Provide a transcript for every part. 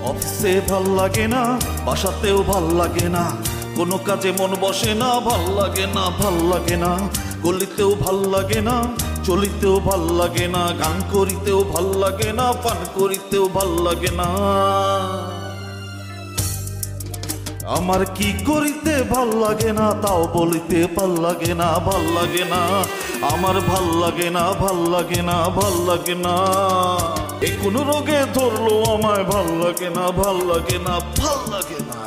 অফিসে ভাল লাগে না, বাসাতেও ভাল লাগে না, কোনো কাজে মন বসে না, ভাল লাগে না, ভাল লাগে না, গলিতেও ভাল লাগে না, চলিতেও ভাল লাগে না, গান করিতেও ভাল লাগে না, পান করিতেও ভাল লাগে না। আমার কি করিতে ভাল লাগে না তাও বলিতে ভাল লাগে না, ভাল লাগে না, আমার ভাল লাগে না, ভাল লাগে না, ভাল লাগে না। এ কোন রোগে ধরলো আমায়, ভাল লাগে না, ভাল লাগে না, ভাল লাগে না।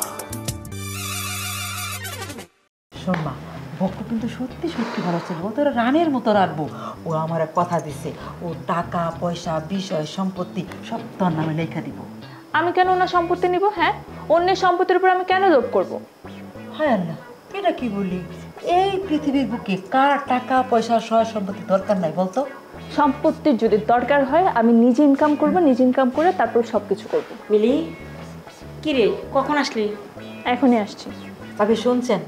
শোন মা, বক্কু কিন্তু সত্যি সত্যি ভালো ছিল, ও তোর রানের মতো রাখবো। ও আমার কথা দিছে, ও টাকা পয়সা বিষয় সম্পত্তি সব তোর নামে লেখা দিব। আমি কেন ওনার সম্পত্তি নিব? হ্যাঁ, অন্যের সম্পত্তির উপর আমি কেন লোভ করব? হায় আল্লাহ, এটা কি বললি? এই পৃথিবীর বুকে কার টাকা পয়সা সয় সম্পত্তি দরকার নাই বলতো? সম্পত্তির যদি দরকার হয় আমি নিজে ইনকাম করব, নিজে ইনকাম করে তারপর সব কিছু করবো। মিলি, কি রে, কখন আসলি? এখনই আসছি। ভাবি শুনছেন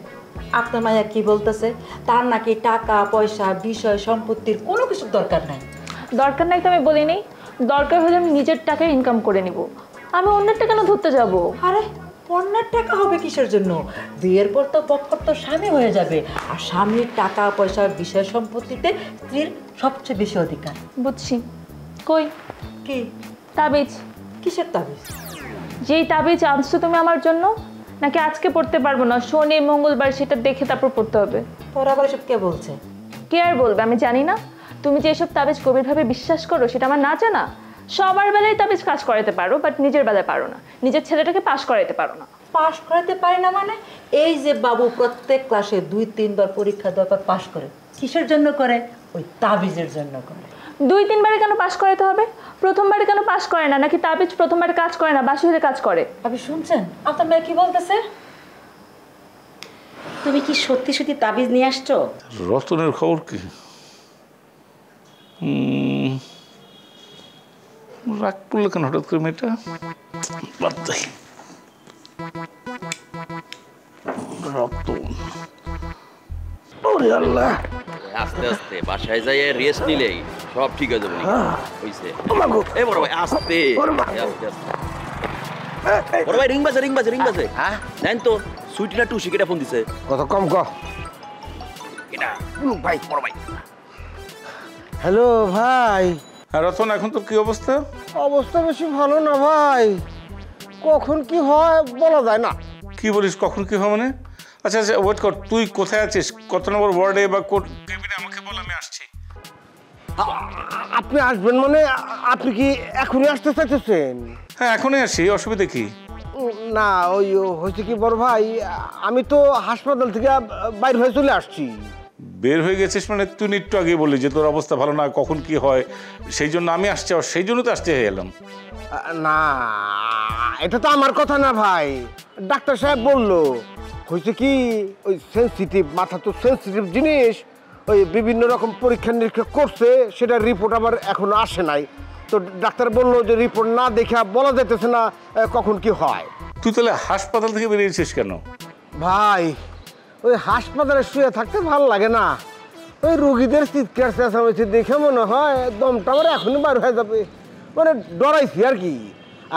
আপনার মায়া কি বলতেছে? তার নাকি টাকা পয়সা বিষয় সম্পত্তির কোনো কিছু দরকার নাই। দরকার নাই তো আমি বলিনি, দরকার হলে আমি নিজের টাকায় ইনকাম করে নিব। আমি অন্যেরটা কেন ধরতে যাব? আরে অন্যের টাকা হবে কিসের জন্য? বিয়ের পর তো বক্কর তো স্বামী হয়ে যাবে, আর স্বামীর টাকা পয়সা বিষয় সম্পত্তিতে স্ত্রীর সবচেয়ে বেশি অধিকার। বুঝছি। কই কি তাবিজ? কিসের তাবিজ? যেই তাবিজ আনছো তুমি আমার জন্য, নাকি আজকে পড়তে পারবো না, শনি মঙ্গলবার সেটা দেখে তারপর পড়তে হবে? তোর আবার এসব কে বলছে? কে আর বলবে, আমি জানি না। তুমি যে এসব তাবিজ গভীরভাবে বিশ্বাস করো সেটা আমার না জানা। সবার বেলায় তাবিজ কাজ করাতে পারো, বাট নিজের বেলায় পারো না, নিজের ছেলেটাকে পাশ করাতে পারো না। পাশ করাতে পারি না মানে? এই যে বাবু প্রত্যেক ক্লাসে 2-3 বার পরীক্ষা দেওয়ার পর পাশ করে, কিসের জন্য করে? ওই তাবিজের জন্য করে। 2-3 বারে কেন পাশ করাতে হবে? প্রথমবারে কেন পাশ করে না? নাকি তাবিজ প্রথমবারে কাজ করে না, বাসি হলে কাজ করে? আপনি শুনছেন আপনার মেয়ে কি বলতেছে? তুমি কি সত্যি সত্যি তাবিজ নিয়ে আসছো? রতনের খবর কি? রাগ করলো কেন হঠাৎ করে মেয়েটা? বাদ দেয়। রতন, ওরে আল্লাহ, আস্তে আস্তে বাসায় যাই রেস্ট নিলেই সব ঠিক হয়ে যাবে। হইছে এ বড় ভাই, আস্তে আস্তে বড় ভাই, রিং বাজে রিং বাজে রিং বাজে। হ্যাঁ জান তো, সুইটিনা টু শিকেটা ফোন দিছে। কত কম ক এটা ভাই, বড় ভাই। হ্যালো ভাই। হ্যাঁ রতন, এখন তো কি অবস্থা? অবস্থা বেশি ভালো না ভাই, কখন কি হয় বলা যায় না। কি বলিস কখন কি হয় মানে? আচ্ছা আচ্ছা ওয়েট কর, তুই কোথায় আছিস, কত নম্বর ওয়ার্ডে বা কোন কেবিনে আমাকে বল, আমি আসছি। আপনি আসবেন মানে আপনি কি এখনই আসতে চাইতেছেন? হ্যাঁ এখনই আসি, অসুবিধা কি? না ওই হয়েছে কি বড় ভাই, আমি তো হাসপাতাল থেকে বাইরে হয়ে চলে আসছি। বের হয়ে গেছিস মানে? তুই একটু আগে বললি যে তোর অবস্থা ভালো না, কখন কি হয়, সেই জন্য আমি আসছি, আর সেই জন্য তো আসতে এলাম। না এটা তো আমার কথা না ভাই, ডাক্তার সাহেব বললো হয়েছে কি ওই সেন্সিটিভ, মাথা তো সেন্সিটিভ জিনিস, ওই বিভিন্ন রকম পরীক্ষা নিরীক্ষা করছে, সেটার রিপোর্ট আবার এখনো আসে নাই। তো ডাক্তার বললো যে রিপোর্ট না দেখে বলা যেতেছে না কখন কি হয়। তুই তাহলে হাসপাতাল থেকে বেরিয়েছিস কেন? ভাই ওই হাসপাতালে শুয়ে থাকতে ভালো লাগে না, ওই রুগীদের চিৎকার চেঁচামেচি দেখে মনে হয় দমটা আমার এখনই বার হয়ে যাবে, মানে ডরাইছি আর কি।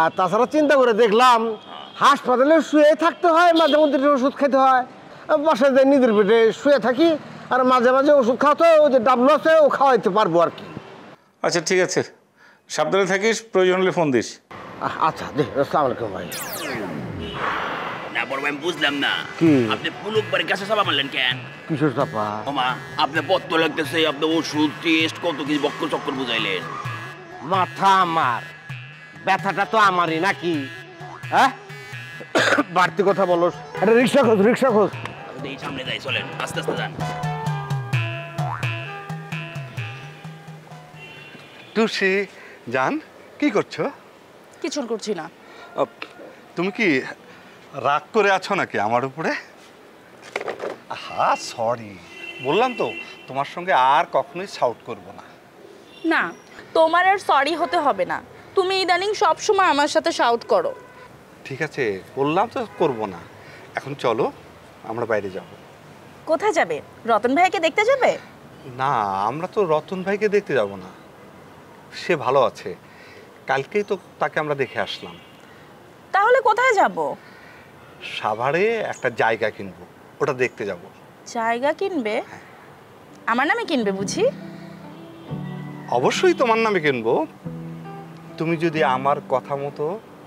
আর তাছাড়া চিন্তা করে দেখলাম হাসপাতালে শুয়ে থাকতে হয়, মাঝে মধ্যে ওষুধ খেতে হয়, বাসায় যাই নিজের পেটে শুয়ে থাকি, আর মাঝে মাঝে ওষুধ খাওয়াতে ওই যে ডাবলু আছে ও খাওয়াইতে পারবো আর কি। আচ্ছা ঠিক আছে, সাবধানে থাকিস, প্রয়োজন হলে ফোন দিস। আচ্ছা দেখ, আসসালামু আলাইকুম ভাই। না বড় ভাই, বুঝলাম না কি? আপনি পুলক বাড়ির কাছে চাপা মারলেন কেন? কিশোর চাপা? ওমা, আপনি বত্ত লাগতেছে, আপনি ওষুধ টেস্ট কত কিছু বক্কর চক্কর বুঝাইলেন। মাথা আমার, ব্যথাটা তো আমারই নাকি? হ্যাঁ বাড়তি কথা বলো। একটা রিক্সা খোঁজ, রিক্সা খোঁজ। এই সামনে যাই, চলেন আস্তে আস্তে যান। টুসি জান, কি করছো? কিছু করছি না। তুমি কি রাগ করে আছো নাকি আমার উপরে? হ্যাঁ সরি, বললাম তো তোমার সঙ্গে আর কখনোই শাউট করব না। না, তোমার আর সরি হতে হবে না, তুমি ইদানিং সবসময় আমার সাথে শাউট করো। ঠিক আছে, বললাম তো করব না। এখন চলো আমরা বাইরে যাব। কোথায় যাবে? রতন ভাইকে দেখতে যাবে? না, আমরা তো রতন ভাইকে দেখতে যাব না, সে ভালো আছে, কালকেই তো তাকে আমরা দেখে আসলাম। কোথায় যাব? সাভারে একটা জায়গা কিনবো, ওটা দেখতে যাব। জায়গা কিনবে? আমার নামে কিনবে বুঝি? অবশ্যই তোমার নামে কিনবো। তুমি যদি আমার কথা মতো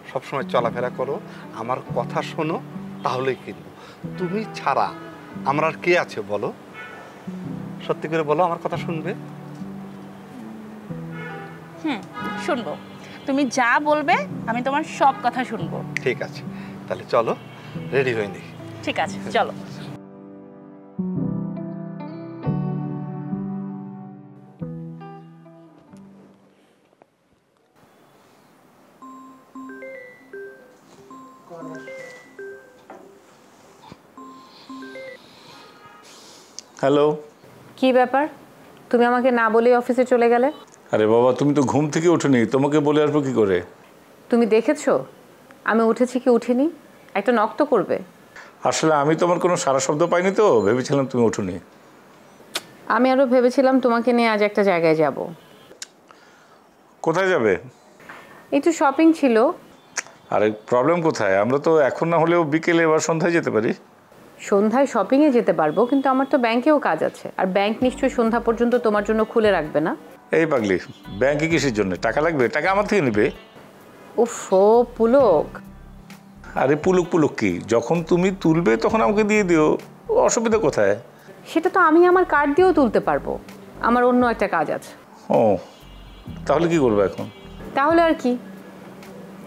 সবসময় চলাফেরা করো, আমার কথা শোনো, তাহলেই কিনবো। তুমি ছাড়া আমার আর কে আছে বলো? সত্যি করে বলো, আমার কথা শুনবে? শুনবো। তুমি যা বলবে আমি তোমার সব কথা শুনবো। ঠিক আছে, তাহলে চলো, রেডি হয়ে নি। ঠিক আছে, চলো। হ্যালো। কি ব্যাপার, তুমি আমাকে না বলেই অফিসে চলে গেলে? আরে বাবা, তুমি তো ঘুম থেকে ওঠোনি, তোমাকে বলে আসবো কি করে? তুমি দেখেছো আমি উঠেছি কি উঠিনি? একটা নক তো করবে। আসলে আমি তোমার কোনো সারা শব্দ পাইনি, তো ভেবেছিলাম তুমি ওঠোনি। আমি আরো ভেবেছিলাম তোমাকে নিয়ে আজ একটা জায়গায় যাব। কোথায় যাবে? একটু শপিং ছিল। আরে প্রবলেম কোথায়? আমরা তো এখন না হলেও বিকেলে বা সন্ধ্যায় যেতে পারি। সন্ধ্যায় শপিংয়ে যেতে পারবো, কিন্তু আমার তো ব্যাংকেও কাজ আছে, আর ব্যাংক নিশ্চয়ই সন্ধ্যা পর্যন্ত তোমার জন্য খুলে রাখবে না। এই পাগলি, ব্যাংকে কিসের জন্য? টাকা লাগবে? টাকা আমার থেকে নেবে। উফো পুলক। আরে পুলুক পুলুক কি, যখন তুমি তুলবে তখন আমাকে দিয়ে দিও, অসুবিধা কোথায়? সেটা তো আমি আমার কার্ড দিয়েও তুলতে পারবো, আমার অন্য একটা কাজ আছে। ও, তাহলে কি করবে এখন? তাহলে আর কি,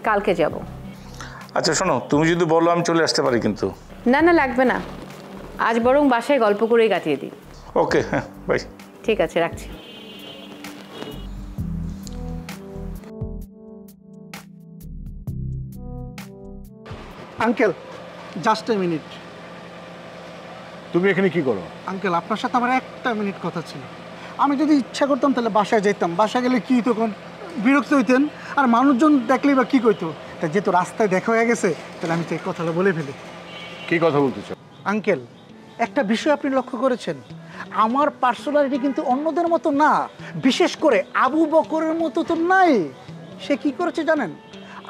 কালকে যাব। আচ্ছা শোনো, তুমি যদি বলো আমি চলে আসতে পারি কিন্তু। না না, লাগবে না, আজ বরং বাসায় গল্প করেই কাটিয়ে দিই। ওকে, হ্যাঁ, বাই। ঠিক আছে, রাখছি। Uncle, just a minute. তুমি এখানে কি করো? আঙ্কেল, আপনার সাথে আমার একটা মিনিট কথা ছিল। আমি যদি ইচ্ছা করতাম তাহলে বাসায় যেতাম। বাসায় গেলে কি তখন বিরক্ত হইতেন, আর মানুষজন দেখলেই বা কী কইতো। তা যেহেতু রাস্তায় দেখা হয়ে গেছে, তাহলে আমি তো এই কথাটা বলে ফেলি। কি কথা বলতেছো? আঙ্কেল, একটা বিষয় আপনি লক্ষ্য করেছেন, আমার পার্সোনালিটি কিন্তু অন্যদের মতো না, বিশেষ করে আবু বকরের মতো তো নাই। সে কি করেছে জানেন?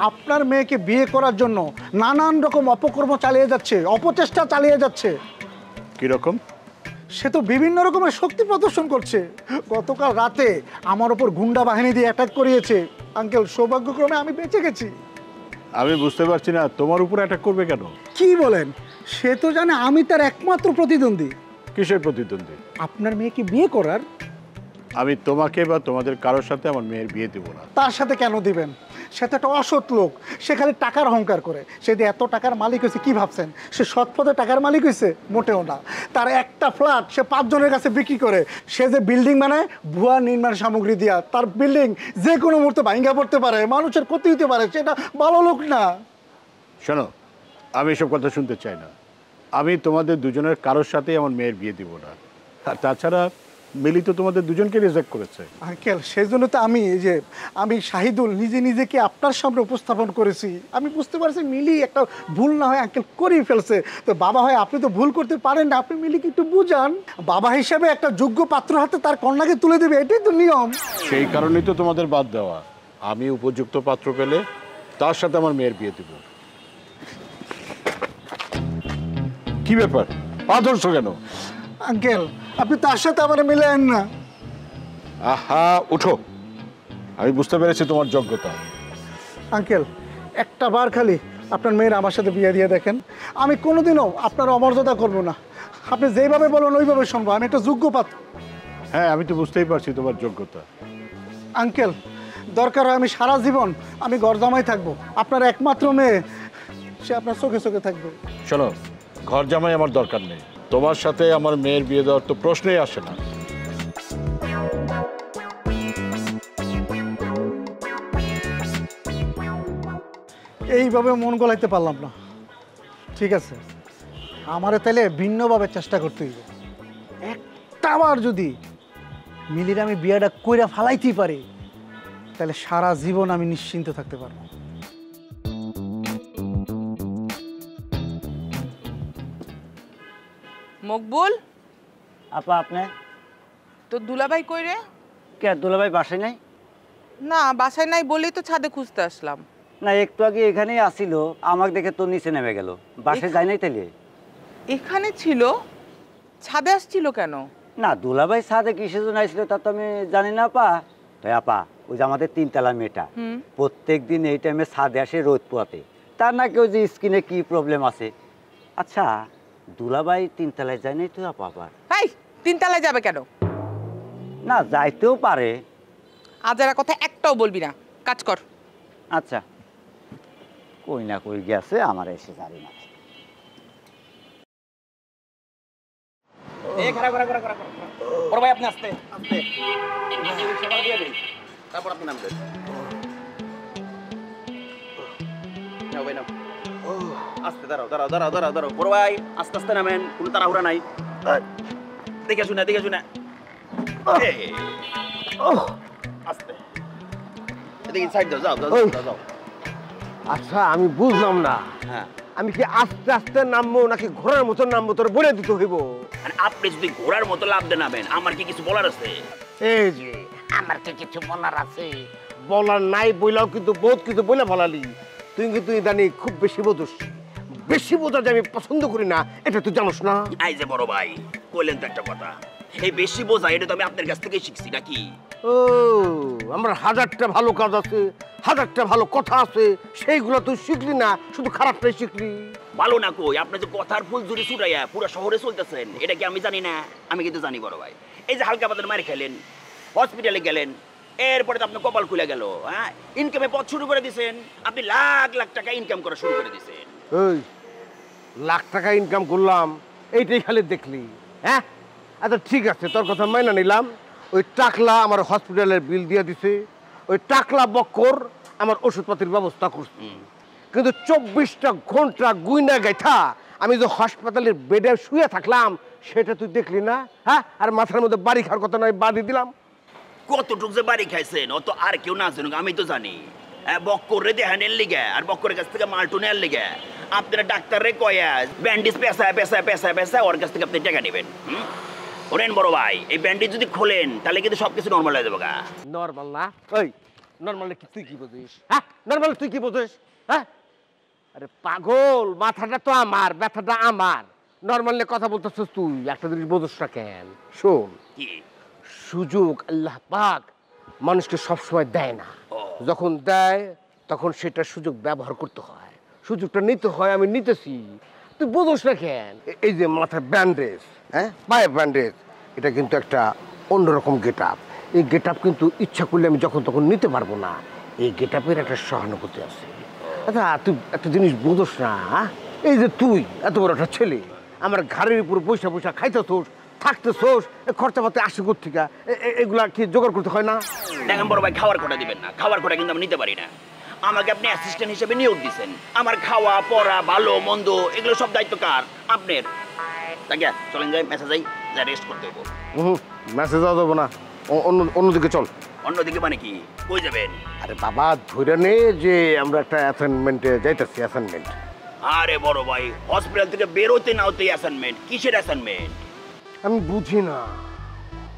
আপনার মেয়েকে বিয়ে করার জন্য নানান রকম অপকর্ম চালিয়ে যাচ্ছে, অপচেষ্টা চালিয়ে যাচ্ছে। কিরকম? সে তো বিভিন্ন রকমের শক্তি প্রদর্শন করছে। গতকাল রাতে আমার ওপর গুন্ডা বাহিনী দিয়ে অ্যাটাক করিয়েছে। আঙ্কেল, সৌভাগ্যক্রমে আমি বেঁচে গেছি। আমি বুঝতে পারছি না, তোমার উপর অ্যাটাক করবে কেন? কি বলেন? সে তো জানে আমি তার একমাত্র প্রতিদ্বন্দ্বী। কিসের প্রতিদ্বন্দ্বী? আপনার মেয়েকে বিয়ে করার। আমি তোমাকে বা তোমাদের কারোর সাথে আমার মেয়ের বিয়ে দেব না। তার সাথে কেন দিবেন? সে তো একটা অসৎ লোক, সে খালি টাকার অহংকার করে। সে যে এত টাকার মালিক হয়েছে কি ভাবছেন? সে সৎ পথে টাকার মালিক হয়েছে? মোটেও না। তার একটা ফ্ল্যাট সে 5 জনের কাছে বিক্রি করে। সে যে বিল্ডিং বানায় ভুয়া নির্মাণ সামগ্রী দিয়া, তার বিল্ডিং যে কোনো মুহূর্তে ভাঙা পড়তে পারে, মানুষের ক্ষতি হতে পারে। সেটা ভালো লোক না। শোনো, আমি এসব কথা শুনতে চাই না। আমি তোমাদের দুজনের কারোর সাথেই আমার মেয়ের বিয়ে দিব না। আর তাছাড়া মিলি তো তোমাদের দুজনকে রিজেক্ট করেছে। আঙ্কেল, সেই জন্য তো আমি শাহিদুল নিজেকে আপনার সামনে উপস্থাপন করেছি। আমি বুঝতে পারছি মিলি একটা ভুল না হয় আঙ্কেল করেই ফেলছে। তো বাবা হয় আপনি তো ভুল করতে পারেন না, আপনি মিলিকে একটু বুঝান। বাবা হিসাবে একটা যোগ্য পাত্র হাতে তার কন্যাকে তুলে দেবে, এটাই তো নিয়ম। সেই কারণেই তো তোমাদের বাদ দেওয়া। আমি উপযুক্ত পাত্র পেলে তার সাথে আমার মেয়ের বিয়ে দেব। কি ব্যাপার, আদর্শ কেন? আঙ্কেল, আপনি তার সাথে আমার মিলেন না। আহা, উঠো। আমি বুঝতে পেরেছি তোমার যোগ্যতা। আঙ্কেল, একটা বার খালি আপনার মেয়ের আমার সাথে বিয়ে দিয়ে দেখেন, আমি কোনোদিনও আপনার অমর্যাদা করব না। আপনি যেইভাবে বলুন ওইভাবে শুনবো। আমি একটা যোগ্য পাত্র। হ্যাঁ, আমি তো বুঝতেই পারছি তোমার যোগ্যতা। আঙ্কেল, দরকার হয় আমি সারা জীবন আমি ঘর জামাই থাকবো। আপনার একমাত্র মেয়ে, সে আপনার চোখে চোখে থাকবে। শোনো, ঘর জামাই আমার দরকার নেই। তোমার সাথে আমার মেয়ের বিয়ে দেওয়ার তো প্রশ্নই আসে না। এইভাবে মন গলাইতে পারলাম না। ঠিক আছে, আমারে তাহলে ভিন্নভাবে চেষ্টা করতে হইব। একটা বার যদি মিলির আমি বিয়েটা কইরা ফালাইতেই পারি, তাহলে সারা জীবন আমি নিশ্চিন্ত থাকতে পারবো। মকবুল, আপা আপনি? তো দুলাভাই কই রে? কে দুলাভাই বাসায় নাই? না, বাসায় নাই বলেই তো ছাদে খুঁজতে আসলাম। না একটু আগে এখানেই আসিল, আমাকে দেখে তো নিচে নেমে গেল। বাসায় যায় নাই তাইলে? এখানে ছিল? ছাদে আসছিল কেন? না দুলাভাই ছাদে কিসের জন্য আসছিল তা তো আমি জানি না আপা। তাই আপা ওই যে আমাদের 3 তলা মেয়েটা প্রত্যেক দিন এই টাইমে ছাদে আসে রোদ পোয়াতে, তার নাকি ওই যে স্কিনে কি প্রবলেম আছে। আচ্ছা দুলাভাই 3 তলায় যায় নাই তো আপা? আবার 3 তলায় যাবে কেন? না যাইতেও পারে। আজারা কথা একটাও বলবি না, কাজ কর। আচ্ছা কই না কই গেছে, আমার এসে জানি না। বড় ভাই আপনি আসতে আসতে দিয়ে দিন, তারপর আপনি নামবেন। নাও ভাই নাও, আস্তে দাঁড়াও দাঁড়াও দাঁড়াও দাঁড়াও দাঁড়াও। বড় ভাই আস্তে আস্তে নামেন, কোনো তাড়াহুড়া নাই। দেখে শুনে দেখে শুনে আস্তে। এদিকে সাইড দাও, যাও যাও যাও যাও। আচ্ছা আমি বুঝলাম না, হ্যাঁ আমি কি আস্তে আস্তে নামবো নাকি ঘোড়ার মতো নামবো তোর বলে দিতে হইব? মানে আপনি যদি ঘোড়ার মতো লাভ দেন নামেন, আমার কি কিছু বলার আছে? এই যে আমার কি কিছু বলার আছে? বলার নাই বইলাও কিন্তু বহুত কিছু বলে ফেলালি। তুই কিন্তু ইদানি খুব বেশি বোঝস। বেশি বোঝা যে আমি পছন্দ করি না, এটা তুই জানোস না? এই যে বড় ভাই কইলেন তো একটা কথা, এই বেশি বোঝা এটা তো আমি আপনার কাছ থেকে শিখছি নাকি? ও আমার হাজারটা ভালো কাজ আছে, হাজারটা ভালো কথা আছে, সেইগুলো তুই শিখলি না, শুধু খারাপটাই শিখলি। ভালো না কই, আপনি যে কথার ফুল জুড়ি ছুটাইয়া পুরো শহরে চলতেছেন, এটা কি আমি জানি না? আমি কিন্তু জানি বড় ভাই। এই যে হালকা পাতলা মারি খেলেন, হসপিটালে গেলেন, এরপরে তো আপনার কপাল খুলে গেল। হ্যাঁ ইনকামে পথ শুরু করে দিয়েছেন, আপনি লাখ লাখ টাকা ইনকাম করা শুরু করে দিয়েছেন। ওই লাখ টাকা ইনকাম করলাম এইটাই খালি দেখলি? হ্যাঁ আচ্ছা ঠিক আছে, তোর কথা মাইনা নিলাম। ওই টাকলা আমার হসপিটালের বিল দিয়ে দিছে, ওই টাকলা বক্কর আমার ওষুধপাতির ব্যবস্থা করছে। কিন্তু 24টা ঘন্টা গুইনা গাইথা আমি যে হাসপাতালের বেডে শুয়ে থাকলাম সেটা তুই দেখলি না? হ্যাঁ আর মাথার মধ্যে বাড়ি খাওয়ার কথা নয় বাদি দিলাম। কতটুক যে বাড়ি খাইছেন অত আর কেউ না জানুক, আমি তো জানি। বক্করে দেহানের লিগে আর বক্করের কাছ থেকে মালটু নেওয়ার লিগে আপনারা ডাক্তারে কয়া ব্যান্ডেজ পেশায় পেশায় পেশায় পেশায় ওর কাছ থেকে আপনি টাকা নেবেন। ওরেন বড় ভাই এই ব্যান্ডেজ যদি খোলেন তাহলে কিন্তু সবকিছু নর্মাল হয়ে যাবে। গা নর্মাল না? ওই নর্মাল কি তুই কি বুঝিস? হ্যাঁ নর্মাল তুই কি বুঝিস? হ্যাঁ আরে পাগল, মাথাটা তো আমার, ব্যথাটা আমার। নর্মাল নিয়ে কথা বলতেছিস তুই, একটা জিনিস বোঝস না কেন? শোন, সুযোগ আল্লাহ পাক মানুষকে সবসময় দেয় না, যখন দেয় তখন সেটা সুযোগ ব্যবহার করতে হয়, সুযোগটা নিতে হয়। আমি নিতেছি, তুই বোঝস না কেন? এই যে মাথায় ব্যান্ডেজ, হ্যাঁ পায়ে ব্যান্ডেজ, এটা কিন্তু একটা অন্যরকম গেট আপ। এই গেট আপ কিন্তু ইচ্ছা করলে আমি যখন তখন নিতে পারবো না, এই গেট আপের একটা সহানুভূতি আছে। আচ্ছা তুই একটা জিনিস বোঝস না, এই যে তুই এত বড় একটা ছেলে আমার ঘাড়ের উপর পয়সা পয়সা খাইতেছোস, থাকতেছোস, খরচাপাতি আসে কোত্থেকে? এগুলা কি জোগাড় করতে হয় না? দেখেন বড় ভাই খাওয়ার কোটা দিবেন না, খাওয়ার কোটা কিন্তু আমি নিতে পারি না। আমাকে আপনি অ্যাসিস্ট্যান্ট হিসেবে নিয়োগ দিয়েছেন, আমার খাওয়া পড়া ভালো মন্দ এগুলো সব দায়িত্ব কার? আপনার। তাকে চলেন যাই, মেসেজ যাই, যা রেস্ট করতে হবো। মেসেজ দেবো না, অন্যদিকে চল। অন্যদিকে মানে কি? কই যাবেন? আরে বাবা ধরে নে যে আমরা একটা অ্যাসাইনমেন্টে যাইতেছি। অ্যাসাইনমেন্ট? আরে বড় ভাই হসপিটাল থেকে বেরোতে না হতে অ্যাসাইনমেন্ট? কিসের অ্যাসাইনমেন্ট? আমি বুঝি না।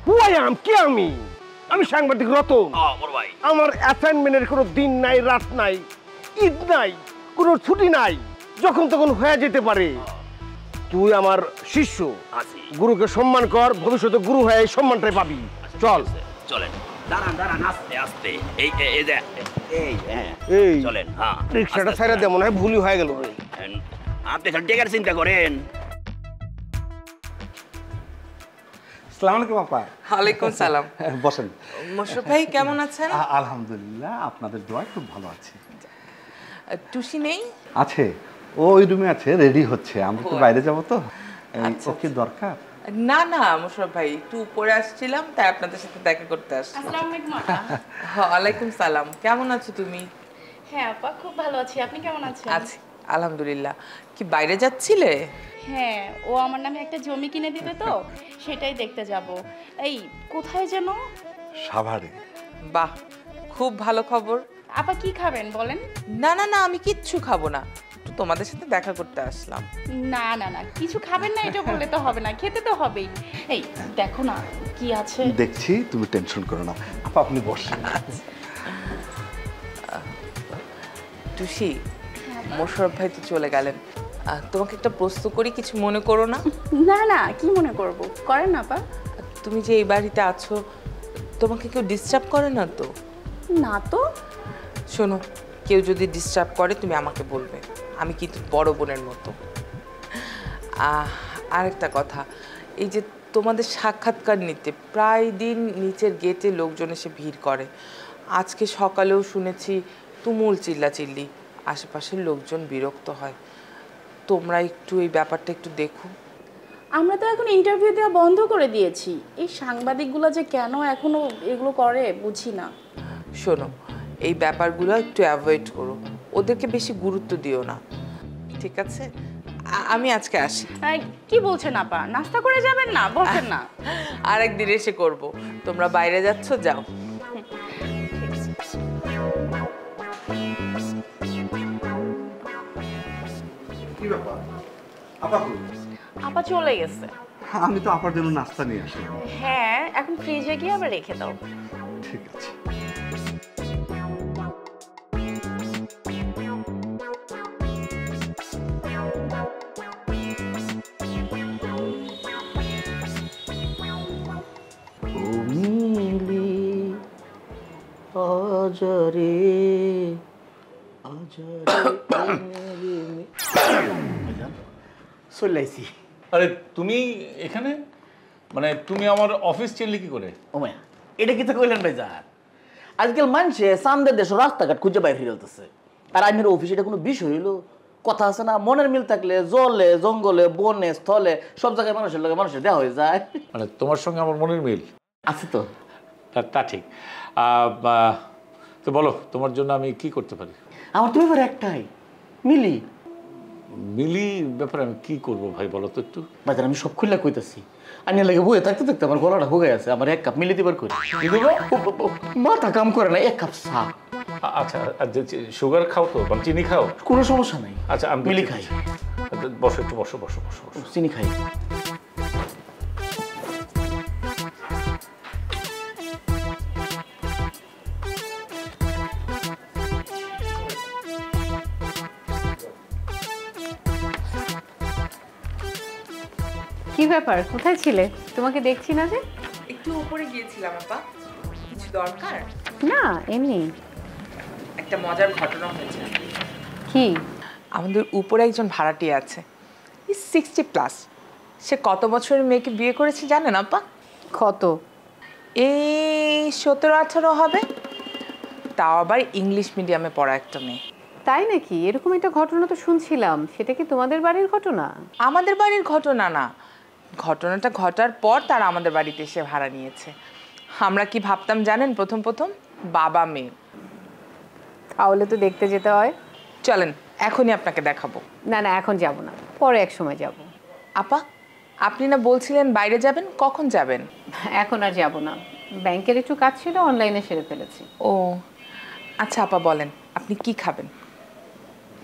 হু আই অ্যাম, কে আমি? আমি সাংবাদিক রতন। বড় ভাই আমার অ্যাসাইনমেন্টের কোনো দিন নাই, রাত নাই, ঈদ নাই, কোনো ছুটি নাই, যখন তখন হয়ে যেতে পারে। তুই আমার শিষ্য, গুরুকে সম্মান কর, ভবিষ্যতে গুরু হয়ে এই সম্মানটাই পাবি। চল চলেন। দাঁড়ান দাঁড়ান, আস্তে আস্তে। এই এই যে এই এই চলেন। হ্যাঁ রিক্সাটা ছাইরা দে, মনে হয় ভুলই হয়ে গেল। আপনি খালি টেকার চিন্তা করেন। আসসালামু আলাইকুম আপা। ওয়ালাইকুম সালাম। বসেন। মোশাররফ ভাই কেমন আছেন? আলহামদুলিল্লাহ, আপনাদের দোয়ায় খুব ভালো আছি। টুসি নেই? আছে, ও ওই রুমে আছে, রেডি হচ্ছে। আমরা তো বাইরে যাব তো, ওকে দরকার। না না মোশাররফ ভাই, একটু উপরে আসছিলাম তাই আপনাদের সাথে দেখা করতে আসছি। আসসালামু আলাইকুম আপা। ওয়ালাইকুম সালাম। কেমন আছো তুমি? হ্যাঁ আপা খুব ভালো আছি, আপনি কেমন আছেন? আছি আলহামদুলিল্লাহ। কি বাইরে যাচ্ছিলে? হ্যাঁ, ও আমার নামে একটা জমি কিনে দিবে তো সেটাই দেখতে যাব। এই কোথায় যেন? সাভারে। বাহ, খুব ভালো খবর। আপা কি খাবেন বলেন? না না না, আমি কিচ্ছু খাবো না, একটু তোমাদের সাথে দেখা করতে আসলাম। না না না, কিছু খাবেন না এটা বললে তো হবে না, খেতে তো হবেই। এই দেখো না কি আছে। দেখছি, তুমি টেনশন করো না আপা, আপনি বসেন। টুসি, মোশাররফ ভাই তো চলে গেলেন, তোমাকে একটা প্রশ্ন করি, কিছু মনে করো না? না না, কি মনে করব, করেন না আপা। তুমি যে এই বাড়িতে আছো, তোমাকে কেউ ডিস্টার্ব করে না তো? না তো। শোনো, কেউ যদি ডিস্টার্ব করে তুমি আমাকে বলবে, আমি কিন্তু বড় বোনের মতো। আরেকটা কথা, এই যে তোমাদের সাক্ষাৎকার নিতে প্রায় দিন নিচের গেটে লোকজন এসে ভিড় করে, আজকে সকালেও শুনেছি তুমুল চিল্লাচিল্লি, আশেপাশের লোকজন বিরক্ত হয়। তোমরা একটু এই ব্যাপারটা একটু দেখো। আমরা তো এখন ইন্টারভিউ দেওয়া বন্ধ করে দিয়েছি, এই সাংবাদিকগুলো যে কেন এখনো এগুলো করে বুঝি না। শোনো, এই ব্যাপারগুলো একটু অ্যাভয়েড করো, ওদেরকে বেশি গুরুত্ব দিও না, ঠিক আছে? আমি আজকে আসি। কি বলছেন আপা, নাস্তা করে যাবেন না? বসেন না, আরেকদিন এসে করব। তোমরা বাইরে যাচ্ছ, যাও। কি ব্যাপার, আপা কই? আপা চলে গেছে। আমি তো আপার জন্য নাস্তা নিয়ে আসি। হ্যাঁ, এখন ফ্রিজে গিয়ে আবার রেখে দাও। ঠিক আছে। চলাইছি। আরে তুমি এখানে, মানে তুমি আমার অফিস চিনলি কি করে? ও মায়া, এটা কি তো কইলেন ভাইজান? আজকাল মানুষে সামনের দেশ রাস্তাঘাট খুঁজে বাইরে ফিরতেছে, আর আমার অফিস এটা কোনো বিষয় হইলো? কথা আছে না, মনের মিল থাকলে জলে জঙ্গলে বনে স্থলে সব জায়গায় মানুষের লগে মানুষের দেওয়া হয়ে যায়। মানে তোমার সঙ্গে আমার মনের মিল আছে তো? তা ঠিক। তো বলো, তোমার জন্য আমি কি করতে পারি? আমার তো ব্যাপার একটাই, মিলি। মিলি ব্যাপারে আমি কি করবো ভাই, বলো তো একটু। বাজার আমি সব খুললা কইতাছি, আনিয়া লাগে বইয়ে থাকতে থাকতে আমার গলাটা হুগে আছে, আমার এক কাপ মিলি দিবার করি। মাথা কাম করে না, এক কাপ চা। আচ্ছা, সুগার খাও তো, মানে চিনি খাও? কোনো সমস্যা নাই। আচ্ছা, আমি মিলি খাই। বসো একটু, বসো বসো বসো বসো। চিনি খাই। কি ব্যাপার, কোথায় ছিলে? তোমাকে দেখছি না যে। একটু উপরে গিয়েছিলাম আপা। কিছু দরকার? না, এমনি একটা মজার ঘটনা হয়েছে। কি? আমাদের উপরে একজন ভাড়াটিয়া আছে, 60+। সে কত বছরের মেয়েকে বিয়ে করেছে জানেন আপা? কত? এই 17-18 হবে, তাও আবার ইংলিশ মিডিয়ামে পড়া একটা মেয়ে। তাই নাকি? এরকম একটা ঘটনা তো শুনছিলাম, সেটা কি তোমাদের বাড়ির ঘটনা? আমাদের বাড়ির ঘটনা না, ঘটনাটা ঘটার পর তারা আমাদের বাড়িতে এসে ভাড়া নিয়েছে। আমরা কি ভাবতাম জানেন প্রথম প্রথম? বাবা মেয়ে। তাহলে তো দেখতে যেতে হয়। চলেন, এখনই আপনাকে দেখাবো। না না, এখন যাব না, পরে এক সময় যাব। আপা, আপনি না বলছিলেন বাইরে যাবেন, কখন যাবেন? এখন আর যাব না, ব্যাংকের একটু কাজ ছিল, অনলাইনে সেরে ফেলেছি। ও আচ্ছা আপা, বলেন আপনি কি খাবেন?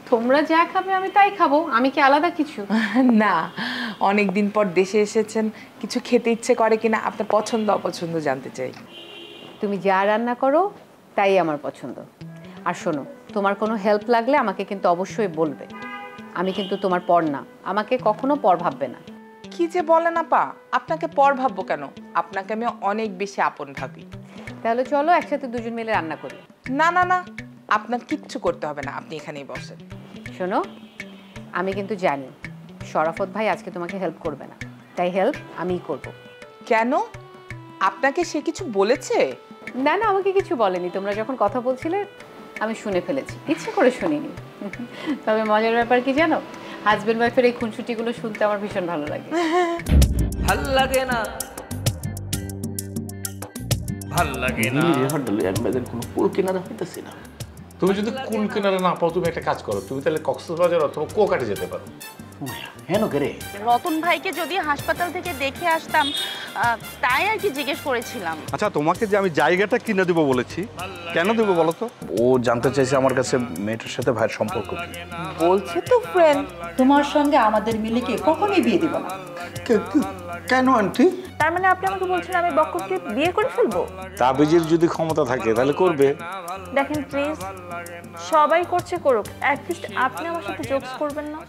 তোমরা যা খাবে আমি তাই খাবো, আমি কি আলাদা কিছু? না, অনেক দিন পর দেশে এসেছেন, কিছু খেতে ইচ্ছে করে কিনা আপনার পছন্দ অপছন্দ জানতে চাই। তুমি যা রান্না করো তাই আমার পছন্দ। আর শোনো, তোমার কোনো হেল্প লাগলে আমাকে কিন্তু অবশ্যই বলবে। আমি কিন্তু তোমার পর না, আমাকে কখনো পর ভাববে না। কি যে বলেন আপা, আপনাকে পর ভাববো কেন? আপনাকে আমি অনেক বেশি আপন ভাবি। তাহলে চলো একসাথে দুজন মিলে রান্না করি। না না না, আপনার কিচ্ছু করতে হবে না, আপনি এখানেই বসেন। শোনো, আমি কিন্তু জানি শরাফত ভাই আজকে তোমাকে হেল্প করবে না, তাই হেল্প আমিই করব। কেন? আপনাকে সে কিছু বলেছে? না না, আমাকে কিছু বলেনি। তোমরা যখন কথা বলছিলে আমি শুনে ফেলেছি, ইচ্ছে করে শুনিনি। তবে মজার ব্যাপার কি জানো, হাজবেন্ড ওয়াইফের এই খুনসুটিগুলো শুনতে আমার ভীষণ ভালো লাগে। ভাল লাগে না, ভাল লাগে না। একবারের কোনো কুল কিনারা হইতেছি না। তুমি যদি কুল কিনারা না পাও, তুমি একটা কাজ করো, তুমি তাহলে কক্সবাজার অথবা কুয়াকাটা যেতে পারো। হেন করে রতন ভাইকে যদি হাসপাতাল থেকে দেখে আসতাম, তাই আর কি জিজ্ঞেস করেছিলাম। আচ্ছা, তোমাকে যে আমি জায়গাটা কিনে দেবো বলেছি, কেন দেবো বলো তো? ও জানতে চাইছে আমার কাছে মেয়েটার সাথে ভাইয়ের সম্পর্ক কি। বলছে তো ফ্রেন্ড। তোমার সঙ্গে আমাদের মিলিকে কখনোই বিয়ে দিব না। কেন আন্টি? তার মানে আপনি আমাকে বলছেন আমি বক্করকে বিয়ে করে ফেলবো? তাবিজের যদি ক্ষমতা থাকে তাহলে করবে। দেখেন প্লিজ, সবাই করছে করুক, অ্যাটলিস্ট আপনি আমার সাথে জোকস করবেন না?